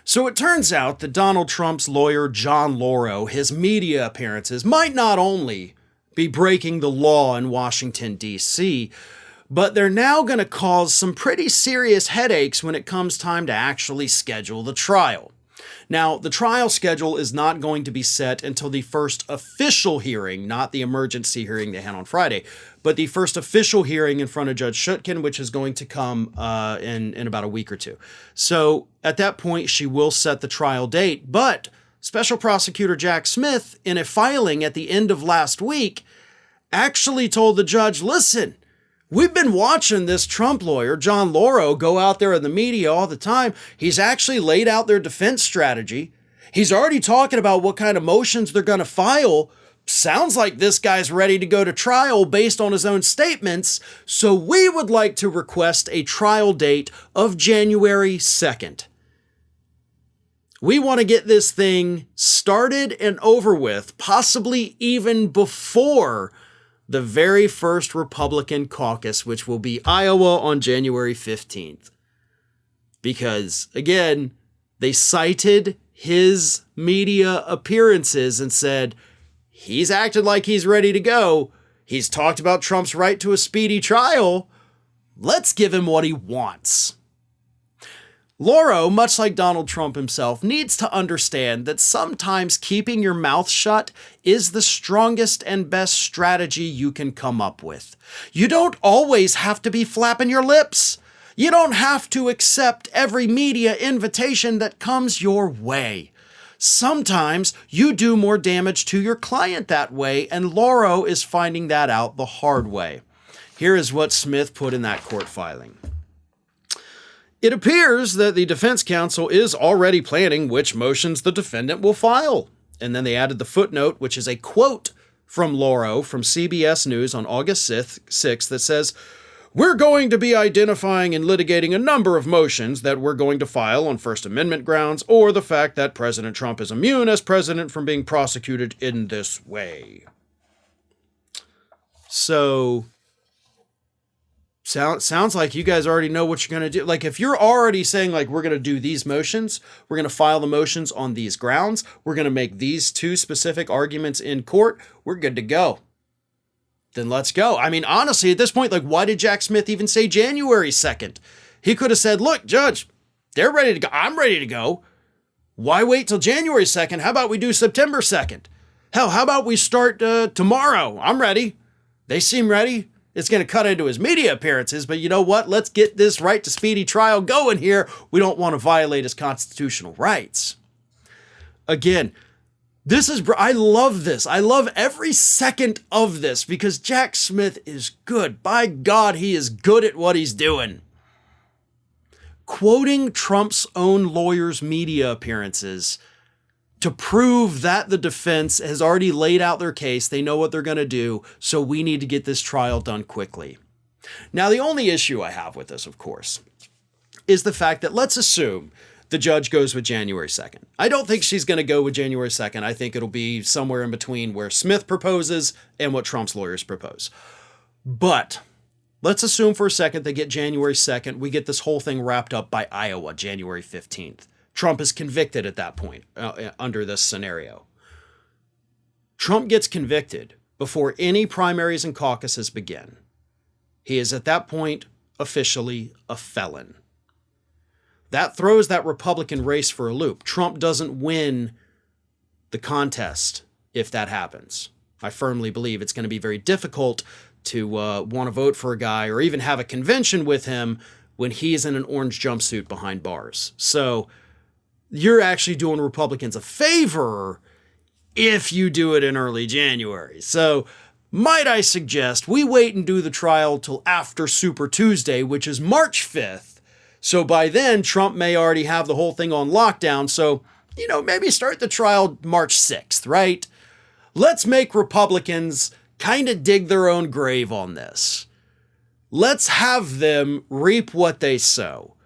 So it turns out that Donald Trump's lawyer, John Lauro, his media appearances might not only be breaking the law in Washington, D.C., but they're now going to cause some pretty serious headaches when it comes time to actually schedule the trial. Now, the trial schedule is not going to be set until the first official hearing, not the emergency hearing they had on Friday, but the first official hearing in front of Judge Sukin, which is going to come in about a week or two. So at that point, she will set the trial date. But Special Prosecutor Jack Smith, in a filing at the end of last week, actually told the judge, listen, we've been watching this Trump lawyer, John Lauro, go out there in the media all the time. He's actually laid out their defense strategy. He's already talking about what kind of motions they're going to file. Sounds like this guy's ready to go to trial based on his own statements. So we would like to request a trial date of January 2nd. We want to get this thing started and over with, possibly even before the very first Republican caucus, which will be Iowa on January 15th. Because, again, they cited his media appearances and said, he's acted like he's ready to go. He's talked about Trump's right to a speedy trial. Let's give him what he wants. Loro, much like Donald Trump himself, needs to understand that sometimes keeping your mouth shut is the strongest and best strategy you can come up with. You don't always have to be flapping your lips. You don't have to accept every media invitation that comes your way. Sometimes you do more damage to your client that way, and Loro is finding that out the hard way. Here is what Smith put in that court filing. It appears that the defense counsel is already planning which motions the defendant will file. And then they added the footnote, which is a quote from Loro from CBS News on August 6th that says, we're going to be identifying and litigating a number of motions that we're going to file on First Amendment grounds or the fact that President Trump is immune as president from being prosecuted in this way. So sounds like you guys already know what you're going to do. Like, if you're already saying, like, we're going to do these motions, we're going to file the motions on these grounds, we're going to make these two specific arguments in court, we're good to go. Then let's go. I mean, honestly, at this point, like, why did Jack Smith even say January 2nd? He could have said, look, Judge, they're ready to go. I'm ready to go. Why wait till January 2nd? How about we do September 2nd? Hell, how about we start tomorrow? I'm ready. They seem ready. It's going to cut into his media appearances, but you know what? Let's get this right to speedy trial going here. We don't want to violate his constitutional rights. Again, I love this. I love every second of this because Jack Smith is good. By God, he is good at what he's doing. Quoting Trump's own lawyer's media appearances to prove that the defense has already laid out their case, they know what they're going to do, so we need to get this trial done quickly. Now, the only issue I have with this, of course, is the fact that let's assume the judge goes with January 2nd. I don't think she's going to go with January 2nd. I think it'll be somewhere in between where Smith proposes and what Trump's lawyers propose. But let's assume for a second they get January 2nd. We get this whole thing wrapped up by Iowa, January 15th. Trump is convicted at that point under this scenario. Trump gets convicted before any primaries and caucuses begin. He is at that point officially a felon. That throws that Republican race for a loop. Trump doesn't win the contest if that happens. I firmly believe it's going to be very difficult to want to vote for a guy or even have a convention with him when he's in an orange jumpsuit behind bars. So you're actually doing Republicans a favor if you do it in early January. So might I suggest we wait and do the trial till after Super Tuesday, which is March 5th. So by then, Trump may already have the whole thing on lockdown. So, maybe start the trial March 6th, right? Let's make Republicans kind of dig their own grave on this. Let's have them reap what they sow.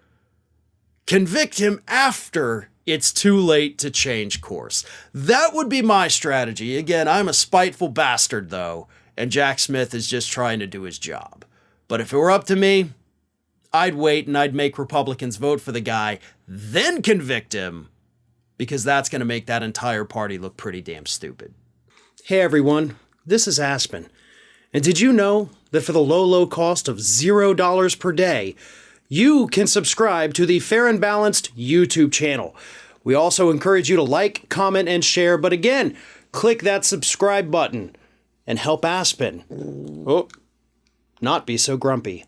Convict him after it's too late to change course. That would be my strategy. Again, I'm a spiteful bastard, though, and Jack Smith is just trying to do his job. But if it were up to me, I'd wait and I'd make Republicans vote for the guy, then convict him, because that's going to make that entire party look pretty damn stupid. Hey everyone, this is Aspen. And did you know that for the low cost of $0 per day, you can subscribe to the Fair and Balanced YouTube channel? We also encourage you to like, comment, and share, but again, click that subscribe button and help Aspen not be so grumpy.